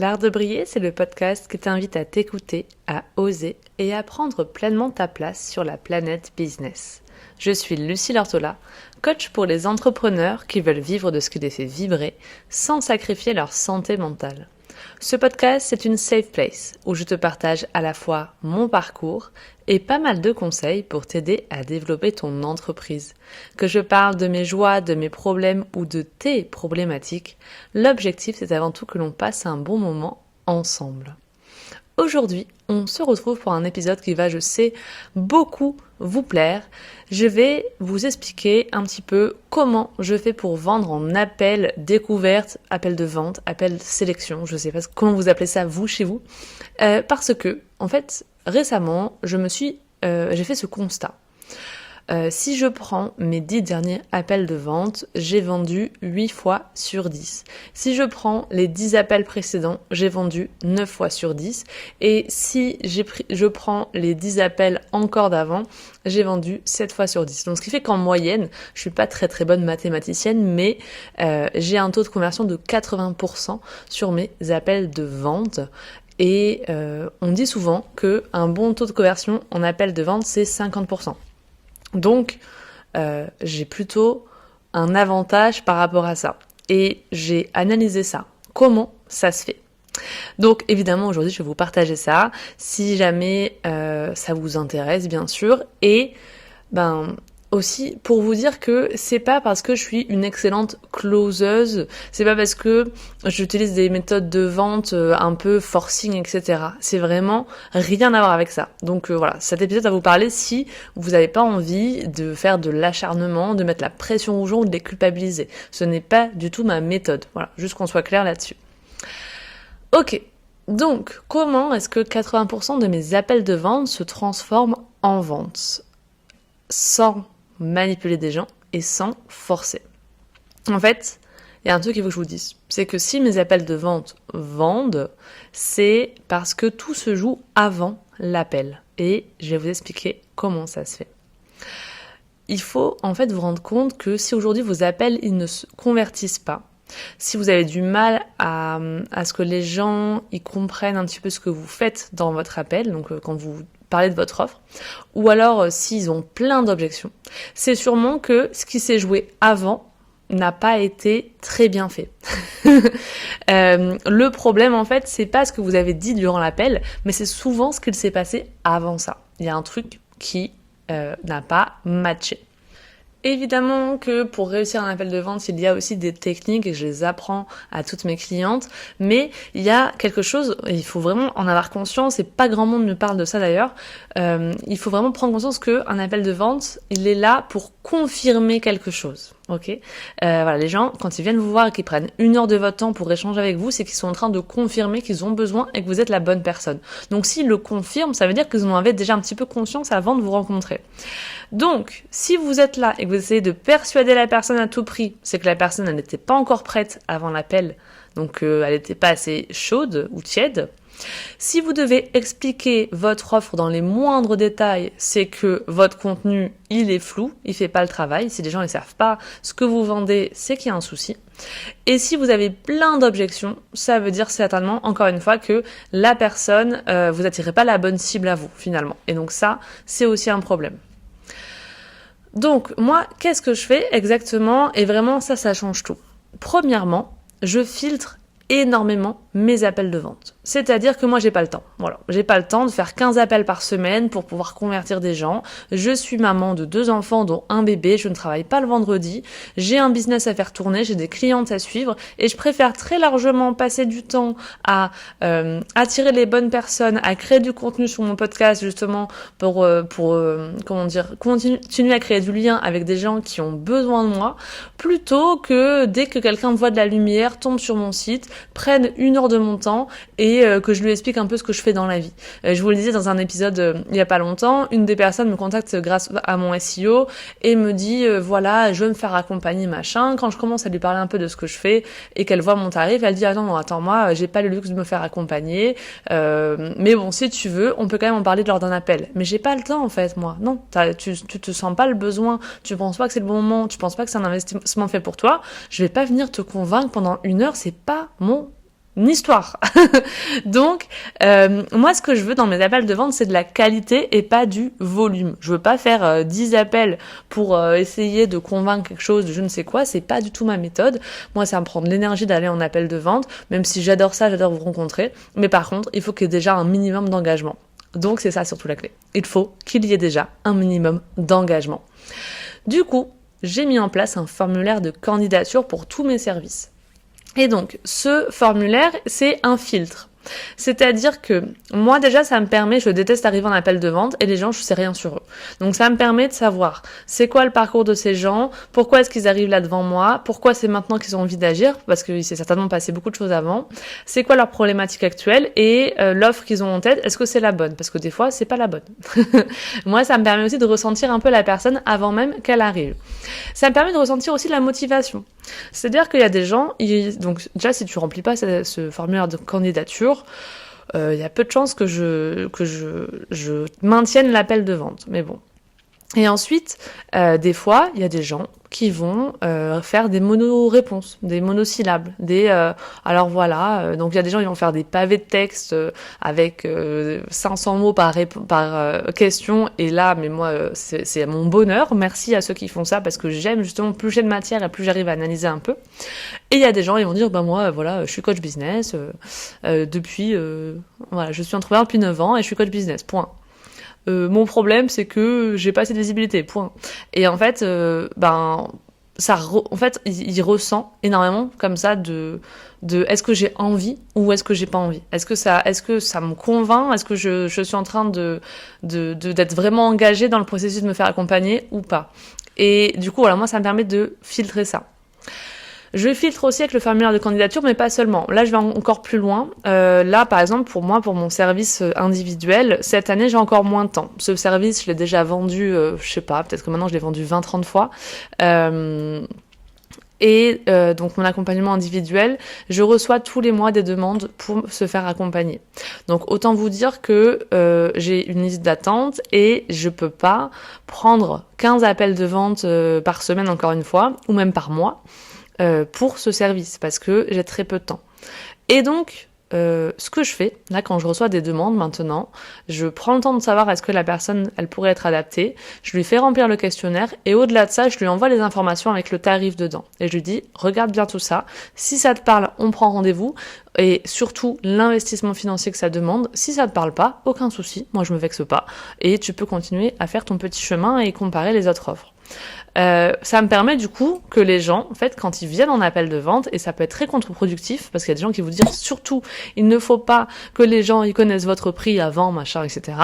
L'Art de briller, c'est le podcast qui t'invite à t'écouter, à oser et à prendre pleinement ta place sur la planète business. Je suis Lucie Lortola, coach pour les entrepreneurs qui veulent vivre de ce qui les fait vibrer sans sacrifier leur santé mentale. Ce podcast, c'est une safe place où je te partage à la fois mon parcours et pas mal de conseils pour t'aider à développer ton entreprise. Que je parle de mes joies, de mes problèmes ou de tes problématiques, l'objectif c'est avant tout que l'on passe un bon moment ensemble. Aujourd'hui, on se retrouve pour un épisode qui va, je sais, beaucoup vous plaire. Je vais vous expliquer un petit peu comment je fais pour vendre en appel découverte, appel de vente, appel sélection, je ne sais pas comment vous appelez ça vous chez vous, parce que, en fait, récemment, j'ai fait ce constat. Si je prends mes 10 derniers appels de vente, j'ai vendu 8 fois sur 10. Si je prends les 10 appels précédents, j'ai vendu 9 fois sur 10. Et si je prends les 10 appels encore d'avant, j'ai vendu 7 fois sur 10. Donc ce qui fait qu'en moyenne, je suis pas très très bonne mathématicienne, mais j'ai un taux de conversion de 80% sur mes appels de vente. Et on dit souvent qu'un bon taux de conversion en appel de vente, c'est 50%. Donc, j'ai plutôt un avantage par rapport à ça. Et j'ai analysé ça. Comment ça se fait ? Donc, évidemment, aujourd'hui, je vais vous partager ça. Si jamais ça vous intéresse, bien sûr. Et aussi pour vous dire que c'est pas parce que je suis une excellente closeuse, c'est pas parce que j'utilise des méthodes de vente un peu forcing, etc. C'est vraiment rien à voir avec ça. Donc voilà, cet épisode va vous parler si vous n'avez pas envie de faire de l'acharnement, de mettre la pression aux gens ou de les culpabiliser. Ce n'est pas du tout ma méthode. Voilà, juste qu'on soit clair là-dessus. Ok, donc comment est-ce que 80% de mes appels de vente se transforment en vente sans manipuler des gens et sans forcer. En fait, il y a un truc qu'il faut que je vous dise, c'est que si mes appels de vente vendent, c'est parce que tout se joue avant l'appel. Et je vais vous expliquer comment ça se fait. Il faut en fait vous rendre compte que si aujourd'hui vos appels ils ne se convertissent pas, si vous avez du mal à ce que les gens ils comprennent un petit peu ce que vous faites dans votre appel, donc quand vous parler de votre offre, ou alors s'ils ont plein d'objections, c'est sûrement que ce qui s'est joué avant n'a pas été très bien fait. Le problème en fait, c'est pas ce que vous avez dit durant l'appel, mais c'est souvent ce qu'il s'est passé avant ça. Il y a un truc qui n'a pas matché. Évidemment que pour réussir un appel de vente, il y a aussi des techniques et je les apprends à toutes mes clientes, mais il y a quelque chose, il faut vraiment en avoir conscience et pas grand monde me parle de ça d'ailleurs, il faut vraiment prendre conscience qu'un appel de vente, il est là pour confirmer quelque chose. Ok, voilà, les gens, quand ils viennent vous voir et qu'ils prennent 1 heure de votre temps pour échanger avec vous, c'est qu'ils sont en train de confirmer qu'ils ont besoin et que vous êtes la bonne personne. Donc s'ils le confirment, ça veut dire qu'ils en avaient déjà un petit peu conscience avant de vous rencontrer. Donc, si vous êtes là et que vous essayez de persuader la personne à tout prix, c'est que la personne elle n'était pas encore prête avant l'appel, donc elle n'était pas assez chaude ou tiède. Si vous devez expliquer votre offre dans les moindres détails, c'est que votre contenu, il est flou, il fait pas le travail. Si les gens ne savent pas ce que vous vendez, c'est qu'il y a un souci. Et si vous avez plein d'objections, ça veut dire certainement, encore une fois, que la personne, vous attirez pas la bonne cible à vous, finalement. Et donc ça, c'est aussi un problème. Donc, moi, qu'est-ce que je fais exactement ? Et vraiment, ça change tout. Premièrement, je filtre énormément mes appels de vente. C'est-à-dire que moi, j'ai pas le temps. Voilà. J'ai pas le temps de faire 15 appels par semaine pour pouvoir convertir des gens. Je suis maman de 2 enfants, dont un bébé. Je ne travaille pas le vendredi. J'ai un business à faire tourner. J'ai des clientes à suivre. Et je préfère très largement passer du temps à attirer les bonnes personnes, à créer du contenu sur mon podcast, justement, pour continuer à créer du lien avec des gens qui ont besoin de moi, plutôt que dès que quelqu'un voit de la lumière, tombe sur mon site, prenne 1 heure de mon temps et que je lui explique un peu ce que je fais dans la vie. Je vous le disais dans un épisode il y a pas longtemps, une des personnes me contacte grâce à mon SEO et me dit voilà, je veux me faire accompagner machin. Quand je commence à lui parler un peu de ce que je fais et qu'elle voit mon tarif, elle dit ah non, attends, moi j'ai pas le luxe de me faire accompagner, mais bon, si tu veux, on peut quand même en parler lors d'un appel. Mais j'ai pas le temps en fait, moi. Non, tu te sens pas le besoin, tu penses pas que c'est le bon moment, tu penses pas que c'est un investissement fait pour toi. Je vais pas venir te convaincre pendant 1 heure, c'est pas mon une histoire. Donc, moi, ce que je veux dans mes appels de vente, c'est de la qualité et pas du volume. Je veux pas faire 10 appels pour essayer de convaincre quelque chose de je ne sais quoi. C'est pas du tout ma méthode. Moi, ça me prend de l'énergie d'aller en appel de vente, même si j'adore ça, j'adore vous rencontrer. Mais par contre, il faut qu'il y ait déjà un minimum d'engagement. Donc, c'est ça surtout la clé. Il faut qu'il y ait déjà un minimum d'engagement. Du coup, j'ai mis en place un formulaire de candidature pour tous mes services. Et donc, ce formulaire, c'est un filtre. C'est-à-dire que moi déjà ça me permet, je déteste arriver en appel de vente et les gens je sais rien sur eux. Donc ça me permet de savoir c'est quoi le parcours de ces gens, pourquoi est-ce qu'ils arrivent là devant moi, pourquoi c'est maintenant qu'ils ont envie d'agir, parce qu'il s'est certainement passé beaucoup de choses avant, c'est quoi leur problématique actuelle et l'offre qu'ils ont en tête, est-ce que c'est la bonne, parce que des fois c'est pas la bonne. Moi ça me permet aussi de ressentir un peu la personne avant même qu'elle arrive. Ça me permet de ressentir aussi la motivation. C'est-à-dire qu'il y a des gens, donc déjà si tu remplis pas ce formulaire de candidature, il y a peu de chances que je maintienne l'appel de vente. Mais bon. Et ensuite, des fois, il y a des gens qui vont faire des mono-réponses, des monosyllabes, alors voilà, donc il y a des gens qui vont faire des pavés de texte avec 500 mots par question, et là, mais moi, c'est mon bonheur, merci à ceux qui font ça, parce que j'aime justement, plus j'ai de matière et plus j'arrive à analyser un peu. Et il y a des gens, ils vont dire, moi, voilà, je suis coach business, depuis, voilà, je suis entrepreneur depuis 9 ans et je suis coach business, point. Mon problème, c'est que j'ai pas assez de visibilité, point. Et en fait, il ressent énormément comme ça de est-ce que j'ai envie ou est-ce que j'ai pas envie. Est-ce que ça me convainc, est-ce que je suis en train d'être vraiment engagée dans le processus de me faire accompagner ou pas. Et du coup, voilà, moi, ça me permet de filtrer ça. Je filtre aussi avec le formulaire de candidature, mais pas seulement. Là, je vais encore plus loin. Là, par exemple, pour mon service individuel, cette année, j'ai encore moins de temps. Ce service, je l'ai déjà vendu, je sais pas, peut-être que maintenant, je l'ai vendu 20-30 fois. Donc mon accompagnement individuel, je reçois tous les mois des demandes pour se faire accompagner. Donc autant vous dire que j'ai une liste d'attente et je peux pas prendre 15 appels de vente par semaine, encore une fois, ou même par mois, pour ce service, parce que j'ai très peu de temps. Et donc, ce que je fais, là, quand je reçois des demandes maintenant, je prends le temps de savoir est-ce que la personne, elle pourrait être adaptée, je lui fais remplir le questionnaire, et au-delà de ça, je lui envoie les informations avec le tarif dedans. Et je lui dis, regarde bien tout ça, si ça te parle, on prend rendez-vous, et surtout, l'investissement financier que ça demande, si ça te parle pas, aucun souci, moi je me vexe pas, et tu peux continuer à faire ton petit chemin et comparer les autres offres. Ça me permet du coup que les gens, en fait, quand ils viennent en appel de vente, et ça peut être très contre-productif, parce qu'il y a des gens qui vous disent surtout, il ne faut pas que les gens ils connaissent votre prix avant, machin, etc.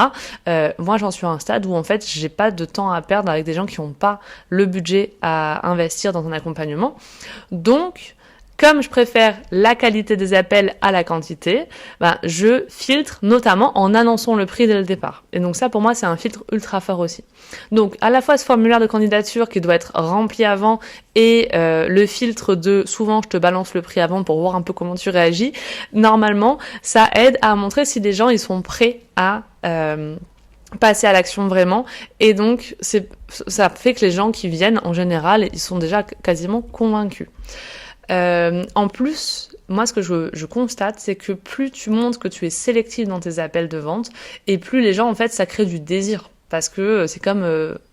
Moi, j'en suis à un stade où en fait, j'ai pas de temps à perdre avec des gens qui n'ont pas le budget à investir dans un accompagnement. Donc, comme je préfère la qualité des appels à la quantité, je filtre notamment en annonçant le prix dès le départ. Et donc ça, pour moi, c'est un filtre ultra fort aussi. Donc, à la fois ce formulaire de candidature qui doit être rempli avant et le filtre de souvent je te balance le prix avant pour voir un peu comment tu réagis, normalement, ça aide à montrer si les gens ils sont prêts à passer à l'action vraiment. Et donc, ça fait que les gens qui viennent, en général, ils sont déjà quasiment convaincus. En plus, moi ce que je constate, c'est que plus tu montres que tu es sélectif dans tes appels de vente, et plus les gens, en fait, ça crée du désir. Parce que c'est comme,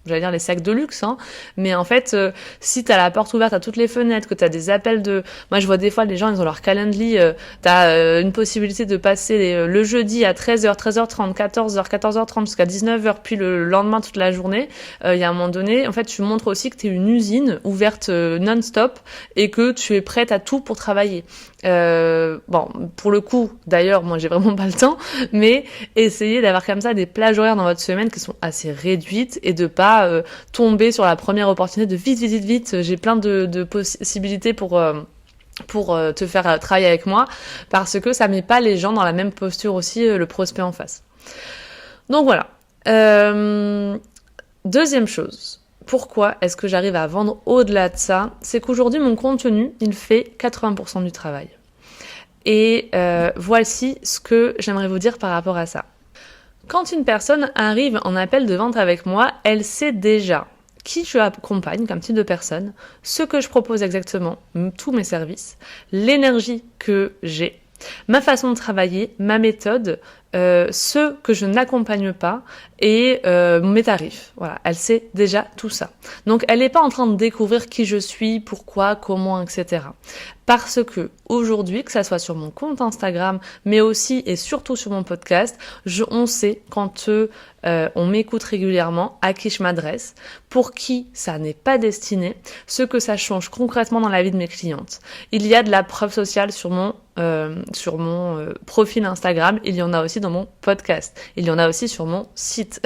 j'allais dire les sacs de luxe, hein. Mais en fait, si t'as la porte ouverte à toutes les fenêtres, que t'as des appels moi je vois des fois les gens, ils ont leur Calendly, t'as une possibilité de passer le jeudi à 13h, 13h30, 14h, 14h30 jusqu'à 19h, puis le lendemain toute la journée. Il y a un moment donné, en fait, tu montres aussi que t'es une usine ouverte non-stop et que tu es prête à tout pour travailler. Pour le coup, d'ailleurs, moi j'ai vraiment pas le temps, mais essayez d'avoir comme ça des plages horaires dans votre semaine qui sont assez réduites et de pas tomber sur la première opportunité de vite, j'ai plein de possibilités pour te faire travailler avec moi, parce que ça met pas les gens dans la même posture aussi, le prospect en face. Donc voilà. Deuxième chose. Pourquoi est-ce que j'arrive à vendre au-delà de ça? C'est qu'aujourd'hui, mon contenu, il fait 80% du travail. Et voici ce que j'aimerais vous dire par rapport à ça. Quand une personne arrive en appel de vente avec moi, elle sait déjà qui je accompagne comme type de personne, ce que je propose exactement, tous mes services, l'énergie que j'ai, Ma façon de travailler, ma méthode, ce que je n'accompagne pas et mes tarifs. Voilà, elle sait déjà tout ça. Donc elle n'est pas en train de découvrir qui je suis, pourquoi, comment, etc. Parce que aujourd'hui, que ça soit sur mon compte Instagram, mais aussi et surtout sur mon podcast, on sait quand on m'écoute régulièrement à qui je m'adresse, pour qui ça n'est pas destiné, ce que ça change concrètement dans la vie de mes clientes. Il y a de la preuve sociale sur mon profil Instagram, il y en a aussi dans mon podcast, il y en a aussi sur mon site.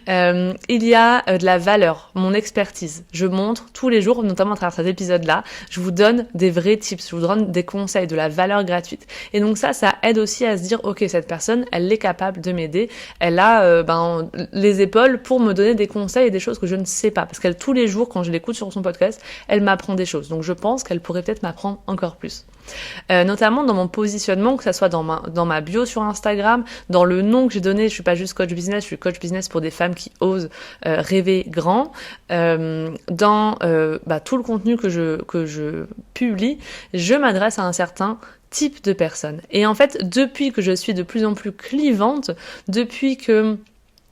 Il y a de la valeur, mon expertise. Je montre tous les jours, notamment à travers cet épisode-là, je vous donne des vrais tips, je vous donne des conseils, de la valeur gratuite. Et donc ça aide aussi à se dire, ok, cette personne, elle est capable de m'aider, elle a les épaules pour me donner des conseils et des choses que je ne sais pas. Parce qu'elle, tous les jours, quand je l'écoute sur son podcast, elle m'apprend des choses. Donc je pense qu'elle pourrait peut-être m'apprendre encore plus. Notamment dans mon positionnement, que ça soit dans ma bio sur Instagram, dans le nom que j'ai donné, je suis pas juste coach business, je suis coach business pour des femmes qui osent rêver grand, dans tout le contenu que je publie, je m'adresse à un certain type de personnes. Et en fait, depuis que je suis de plus en plus clivante, depuis que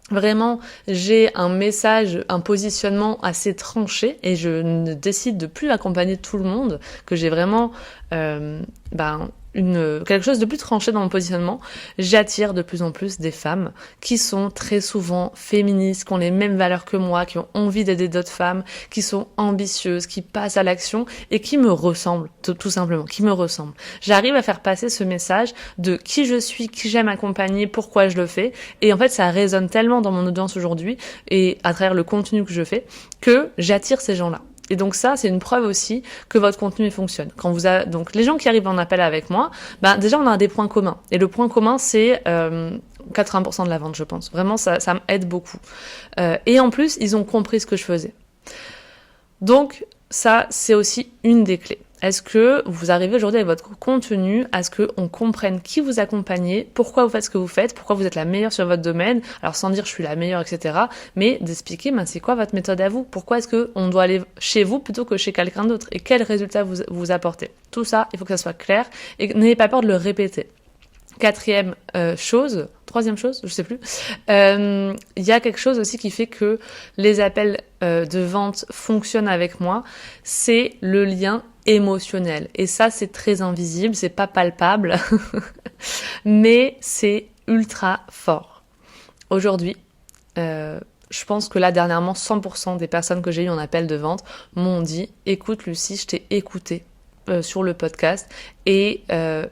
vraiment, j'ai un message, un positionnement assez tranché et je ne décide de plus accompagner tout le monde, que j'ai vraiment quelque chose de plus tranché dans mon positionnement, j'attire de plus en plus des femmes qui sont très souvent féministes, qui ont les mêmes valeurs que moi, qui ont envie d'aider d'autres femmes, qui sont ambitieuses, qui passent à l'action et qui me ressemblent, tout simplement, qui me ressemblent. J'arrive à faire passer ce message de qui je suis, qui j'aime accompagner, pourquoi je le fais, et en fait ça résonne tellement dans mon audience aujourd'hui et à travers le contenu que je fais que j'attire ces gens-là. Et donc ça, c'est une preuve aussi que votre contenu fonctionne. Donc les gens qui arrivent en appel avec moi, déjà on a des points communs. Et le point commun, c'est 80% de la vente, je pense. Vraiment, ça m'aide beaucoup. Et en plus, ils ont compris ce que je faisais. Donc ça, c'est aussi une des clés. Est-ce que vous arrivez aujourd'hui avec votre contenu à ce qu'on comprenne qui vous accompagnez, pourquoi vous faites ce que vous faites, pourquoi vous êtes la meilleure sur votre domaine, alors sans dire je suis la meilleure, etc., mais d'expliquer c'est quoi votre méthode à vous, pourquoi est-ce qu'on doit aller chez vous plutôt que chez quelqu'un d'autre, et quels résultats vous apportez. Tout ça, il faut que ça soit clair, et n'ayez pas peur de le répéter. Troisième chose, je sais plus, il y a quelque chose aussi qui fait que les appels de vente fonctionnent avec moi, c'est le lien émotionnel. Et ça, c'est très invisible, c'est pas palpable, mais c'est ultra fort. Aujourd'hui, je pense que là, dernièrement, 100% des personnes que j'ai eues en appel de vente m'ont dit « Écoute Lucie, je t'ai écouté sur le podcast et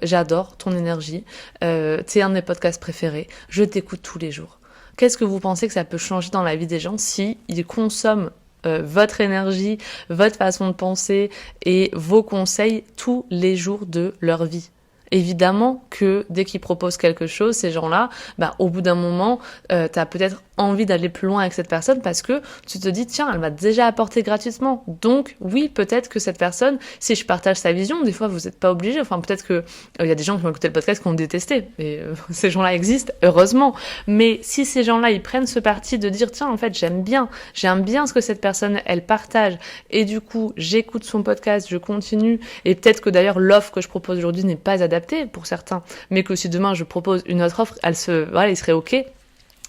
j'adore ton énergie, t'es un de mes podcasts préférés, je t'écoute tous les jours. » Qu'est-ce que vous pensez que ça peut changer dans la vie des gens si ils consomment votre énergie, votre façon de penser et vos conseils tous les jours de leur vie? Évidemment que dès qu'ils proposent quelque chose, ces gens-là, au bout d'un moment, t'as peut-être envie d'aller plus loin avec cette personne parce que tu te dis, tiens, elle m'a déjà apporté gratuitement. Donc, oui, peut-être que cette personne, si je partage sa vision, des fois, vous n'êtes pas obligé. Enfin, peut-être que il y a des gens qui ont écouté le podcast qui ont détesté. Et ces gens-là existent, heureusement. Mais si ces gens-là, ils prennent ce parti de dire, tiens, en fait, j'aime bien ce que cette personne, elle partage. Et du coup, j'écoute son podcast, je continue. Et peut-être que d'ailleurs, l'offre que je propose aujourd'hui n'est pas adaptée pour certains. Mais que si demain, je propose une autre offre, il serait OK.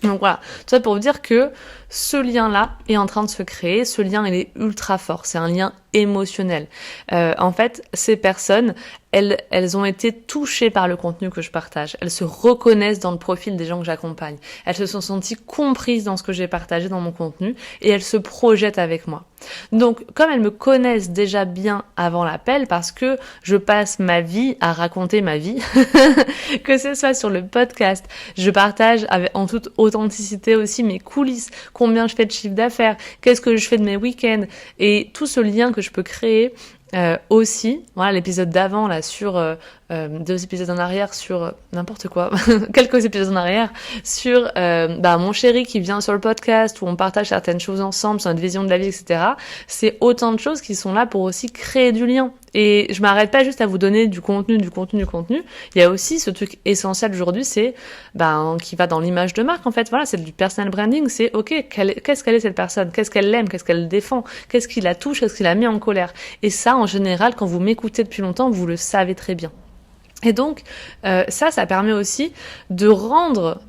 Donc voilà, tout ça pour vous dire que ce lien-là est en train de se créer, ce lien il est ultra fort, c'est un lien émotionnel. En fait, ces personnes, elles ont été touchées par le contenu que je partage, elles se reconnaissent dans le profil des gens que j'accompagne, elles se sont senties comprises dans ce que j'ai partagé dans mon contenu et elles se projettent avec moi. Donc, comme elles me connaissent déjà bien avant l'appel, parce que je passe ma vie à raconter ma vie, que ce soit sur le podcast, je partage en toute authenticité aussi mes coulisses, combien je fais de chiffre d'affaires, qu'est-ce que je fais de mes week-ends, et tout ce lien que je peux créer aussi, voilà l'épisode d'avant là sur 2 épisodes en arrière sur n'importe quoi, quelques épisodes en arrière sur mon chéri qui vient sur le podcast où on partage certaines choses ensemble sur notre vision de la vie, etc. C'est autant de choses qui sont là pour aussi créer du lien. Et je m'arrête pas juste à vous donner du contenu. Il y a aussi ce truc essentiel aujourd'hui, c'est qui va dans l'image de marque en fait. Voilà, c'est du personal branding. C'est ok, qu'est-ce qu'elle est cette personne, qu'est-ce qu'elle aime, qu'est-ce qu'elle défend, qu'est-ce qui la touche, qu'est-ce qui la met en colère. Et ça, en général, quand vous m'écoutez depuis longtemps, vous le savez très bien. Et donc, ça permet aussi de rendre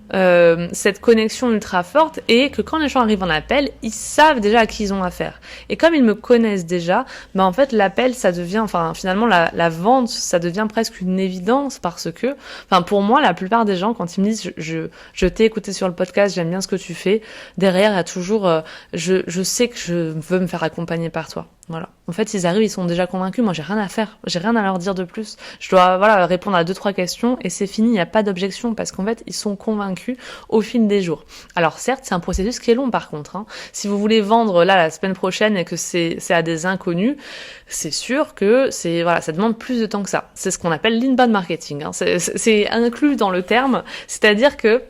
cette connexion ultra forte et que quand les gens arrivent en appel, ils savent déjà à qui ils ont affaire. Et comme ils me connaissent déjà, en fait, l'appel, ça devient, finalement, la vente, ça devient presque une évidence parce que, pour moi, la plupart des gens, quand ils me disent, je t'ai écouté sur le podcast, j'aime bien ce que tu fais, derrière, il y a toujours, je sais que je veux me faire accompagner par toi. Voilà. En fait, ils arrivent, ils sont déjà convaincus. Moi, j'ai rien à faire. J'ai rien à leur dire de plus. Je dois, répondre à 2-3 questions et c'est fini. Il n'y a pas d'objection parce qu'en fait, ils sont convaincus au fil des jours. Alors, certes, c'est un processus qui est long par contre, hein. Si vous voulez vendre là la semaine prochaine et que c'est à des inconnus, c'est sûr que ça demande plus de temps que ça. C'est ce qu'on appelle l'inbound marketing, hein. C'est inclus dans le terme. C'est-à-dire que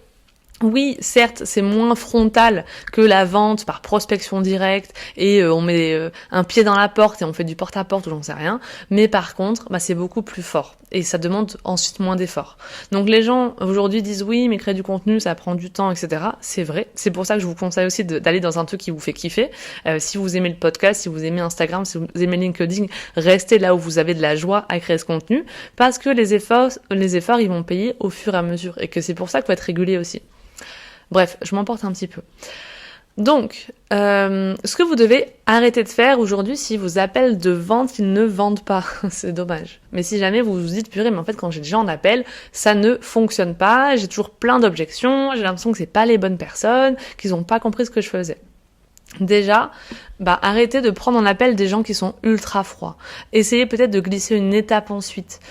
oui, certes, c'est moins frontal que la vente par prospection directe et on met un pied dans la porte et on fait du porte-à-porte ou j'en sais rien. Mais par contre, c'est beaucoup plus fort et ça demande ensuite moins d'efforts. Donc les gens aujourd'hui disent oui, mais créer du contenu, ça prend du temps, etc. C'est vrai. C'est pour ça que je vous conseille aussi d'aller dans un truc qui vous fait kiffer. Si vous aimez le podcast, si vous aimez Instagram, si vous aimez LinkedIn, restez là où vous avez de la joie à créer ce contenu parce que les efforts, ils vont payer au fur et à mesure et que c'est pour ça qu'il faut être régulier aussi. Bref, je m'emporte un petit peu. Donc, ce que vous devez arrêter de faire aujourd'hui si vos appels de vente, ils ne vendent pas, c'est dommage. Mais si jamais vous vous dites, purée, mais en fait, quand j'ai des gens en appel, ça ne fonctionne pas, j'ai toujours plein d'objections, j'ai l'impression que c'est pas les bonnes personnes, qu'ils ont pas compris ce que je faisais. Déjà, arrêtez de prendre en appel des gens qui sont ultra froids. Essayez peut-être de glisser une étape ensuite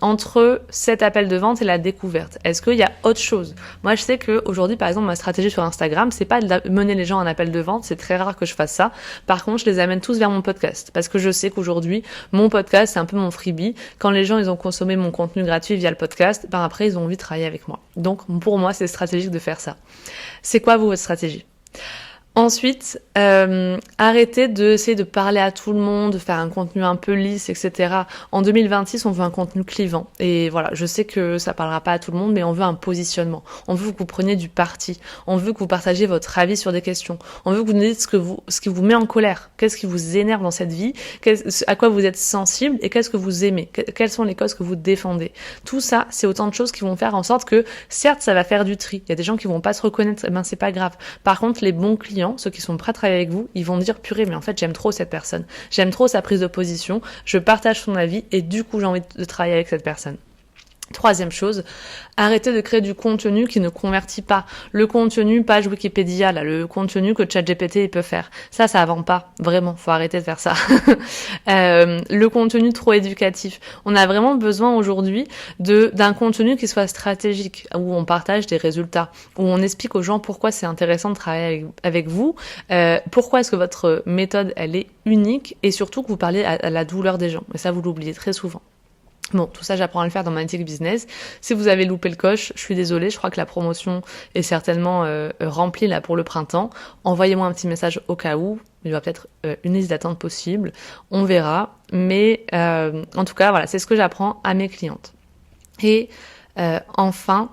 entre cet appel de vente et la découverte. Est-ce qu'il y a autre chose ? Moi, je sais que aujourd'hui, par exemple, ma stratégie sur Instagram, c'est pas de mener les gens en appel de vente. C'est très rare que je fasse ça. Par contre, je les amène tous vers mon podcast parce que je sais qu'aujourd'hui, mon podcast, c'est un peu mon freebie. Quand les gens ils ont consommé mon contenu gratuit via le podcast, après ils ont envie de travailler avec moi. Donc, pour moi, c'est stratégique de faire ça. C'est quoi votre stratégie ? Ensuite, arrêtez d'essayer de parler à tout le monde, de faire un contenu un peu lisse, etc. En 2026, on veut un contenu clivant. Et voilà, je sais que ça parlera pas à tout le monde, mais on veut un positionnement. On veut que vous preniez du parti. On veut que vous partagiez votre avis sur des questions. On veut que vous nous dites ce qui vous met en colère. Qu'est-ce qui vous énerve dans cette vie? À quoi vous êtes sensible et qu'est-ce que vous aimez? Quelles sont les causes que vous défendez? Tout ça, c'est autant de choses qui vont faire en sorte que, certes, ça va faire du tri. Il y a des gens qui vont pas se reconnaître, c'est pas grave. Par contre, les bons clients, ceux qui sont prêts à travailler avec vous, ils vont dire purée, mais en fait j'aime trop cette personne, j'aime trop sa prise de position, je partage son avis et du coup j'ai envie de travailler avec cette personne. Troisième chose, arrêtez de créer du contenu qui ne convertit pas. Le contenu page Wikipédia, là, le contenu que ChatGPT peut faire. Ça vend pas. Vraiment, faut arrêter de faire ça. Le contenu trop éducatif. On a vraiment besoin aujourd'hui d'un contenu qui soit stratégique, où on partage des résultats, où on explique aux gens pourquoi c'est intéressant de travailler avec vous, pourquoi est-ce que votre méthode, elle est unique, et surtout que vous parlez à la douleur des gens. Et ça, vous l'oubliez très souvent. Bon, tout ça, j'apprends à le faire dans Magnetic Business. Si vous avez loupé le coche, je suis désolée, je crois que la promotion est certainement remplie là pour le printemps. Envoyez-moi un petit message au cas où. Il y aura peut-être une liste d'attente possible. On verra. Mais en tout cas, voilà, c'est ce que j'apprends à mes clientes. Et enfin,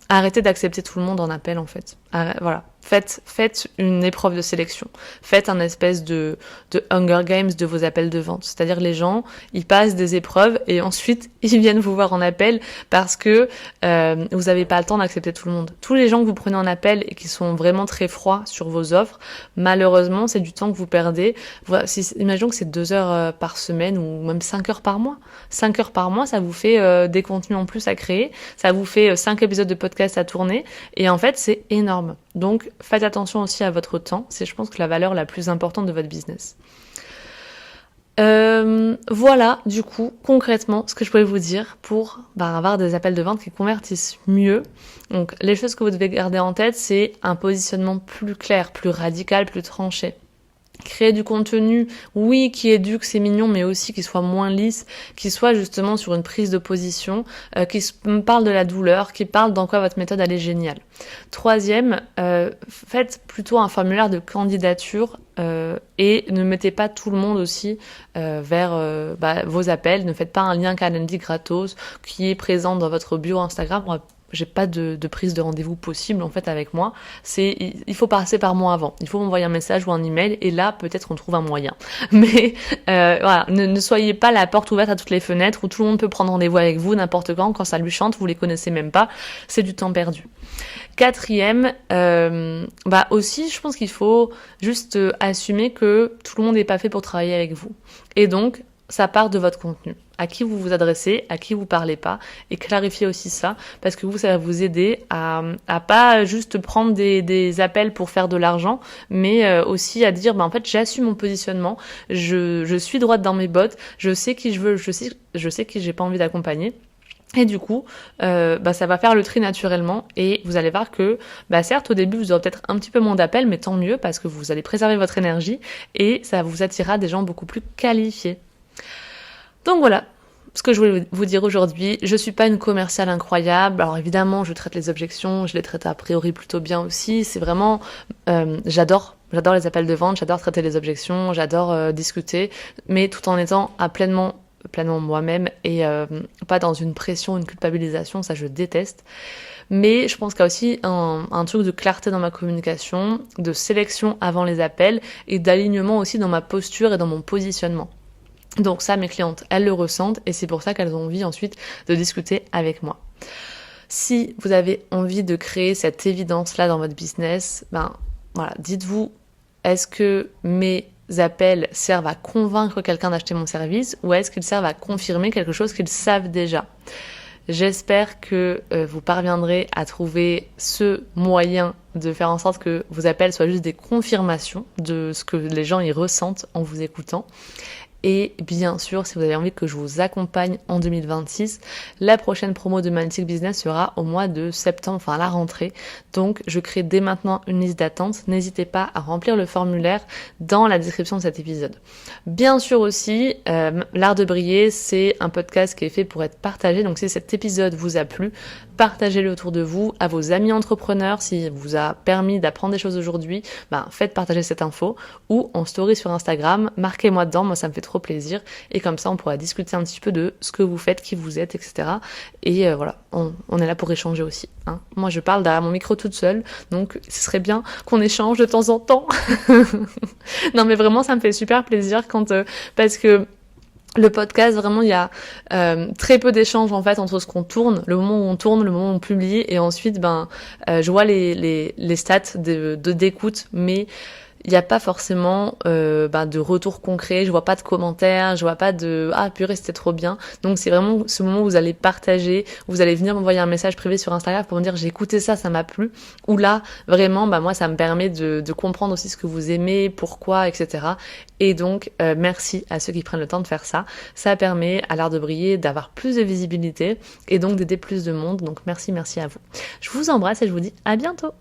arrêtez d'accepter tout le monde en appel, en fait. Voilà. Faites une épreuve de sélection. Faites un espèce de Hunger Games de vos appels de vente. C'est-à-dire les gens, ils passent des épreuves et ensuite ils viennent vous voir en appel parce que vous n'avez pas le temps d'accepter tout le monde. Tous les gens que vous prenez en appel et qui sont vraiment très froids sur vos offres, malheureusement, c'est du temps que vous perdez. Voilà, imaginons que c'est 2 heures par semaine ou même 5 heures par mois. 5 heures par mois, ça vous fait des contenus en plus à créer. Ça vous fait 5 épisodes de podcast à tourner. Et en fait, c'est énorme. Donc, faites attention aussi à votre temps. C'est, je pense, que la valeur la plus importante de votre business. Voilà, du coup, concrètement, ce que je pouvais vous dire pour avoir des appels de vente qui convertissent mieux. Donc, les choses que vous devez garder en tête, c'est un positionnement plus clair, plus radical, plus tranché. Créer du contenu, oui, qui éduque, c'est mignon, mais aussi qui soit moins lisse, qui soit justement sur une prise de position, qui parle de la douleur, qui parle dans quoi votre méthode elle est géniale. Troisième, faites plutôt un formulaire de candidature et ne mettez pas tout le monde aussi vers vos appels. Ne faites pas un lien Calendly gratos qui est présent dans votre bio Instagram. Moi, j'ai pas de prise de rendez-vous possible en fait avec moi. Il faut passer par moi avant. Il faut m'envoyer un message ou un email et là peut-être on trouve un moyen. Mais voilà, ne soyez pas la porte ouverte à toutes les fenêtres où tout le monde peut prendre rendez-vous avec vous n'importe quand ça lui chante, vous les connaissez même pas. C'est du temps perdu. Quatrième, aussi je pense qu'il faut juste assumer que tout le monde n'est pas fait pour travailler avec vous. Et donc ça part de votre contenu. À qui vous vous adressez, à qui vous parlez pas, et clarifiez aussi ça, parce que ça va vous aider à pas juste prendre des appels pour faire de l'argent, mais aussi à dire, en fait, j'assume mon positionnement, je suis droite dans mes bottes, je sais qui je veux, je sais qui j'ai pas envie d'accompagner. Et du coup, ça va faire le tri naturellement et vous allez voir que, certes, au début, vous aurez peut-être un petit peu moins d'appels, mais tant mieux parce que vous allez préserver votre énergie et ça vous attirera des gens beaucoup plus qualifiés. Donc voilà ce que je voulais vous dire aujourd'hui. Je suis pas une commerciale incroyable. Alors évidemment, je traite les objections, je les traite a priori plutôt bien aussi. C'est vraiment, j'adore les appels de vente, j'adore traiter les objections, j'adore discuter, mais tout en étant pleinement moi-même et pas dans une pression, une culpabilisation, ça je déteste. Mais je pense qu'il y a aussi un truc de clarté dans ma communication, de sélection avant les appels et d'alignement aussi dans ma posture et dans mon positionnement. Donc ça, mes clientes, elles le ressentent et c'est pour ça qu'elles ont envie ensuite de discuter avec moi. Si vous avez envie de créer cette évidence-là dans votre business, dites-vous, est-ce que mes appels servent à convaincre quelqu'un d'acheter mon service ou est-ce qu'ils servent à confirmer quelque chose qu'ils savent déjà ? J'espère que vous parviendrez à trouver ce moyen de faire en sorte que vos appels soient juste des confirmations de ce que les gens y ressentent en vous écoutant. Et bien sûr, si vous avez envie que je vous accompagne en 2026, la prochaine promo de Magnetic Business sera au mois de septembre, à la rentrée. Donc, je crée dès maintenant une liste d'attente. N'hésitez pas à remplir le formulaire dans la description de cet épisode. Bien sûr aussi, l'art de briller, c'est un podcast qui est fait pour être partagé. Donc, si cet épisode vous a plu, partagez-le autour de vous, à vos amis entrepreneurs. S'il vous a permis d'apprendre des choses aujourd'hui, faites partager cette info ou en story sur Instagram. Marquez-moi dedans, moi ça me fait trop plaisir et comme ça on pourra discuter un petit peu de ce que vous faites, qui vous êtes, etc. Et voilà, on est là pour échanger aussi. Moi je parle derrière mon micro toute seule, donc ce serait bien qu'on échange de temps en temps. Non mais vraiment ça me fait super plaisir parce que le podcast, vraiment, il y a très peu d'échanges en fait entre ce qu'on tourne, le moment où on tourne, le moment où on publie, et ensuite, je vois les stats d'écoute, mais il n'y a pas forcément de retour concret, je vois pas de commentaires, je vois pas de « Ah purée, c'était trop bien ». Donc c'est vraiment ce moment où vous allez partager, où vous allez venir m'envoyer un message privé sur Instagram pour me dire « J'ai écouté ça m'a plu ». Ou là, vraiment, moi ça me permet de comprendre aussi ce que vous aimez, pourquoi, etc. Et donc, merci à ceux qui prennent le temps de faire ça. Ça permet à l'art de briller d'avoir plus de visibilité et donc d'aider plus de monde. Donc merci à vous. Je vous embrasse et je vous dis à bientôt.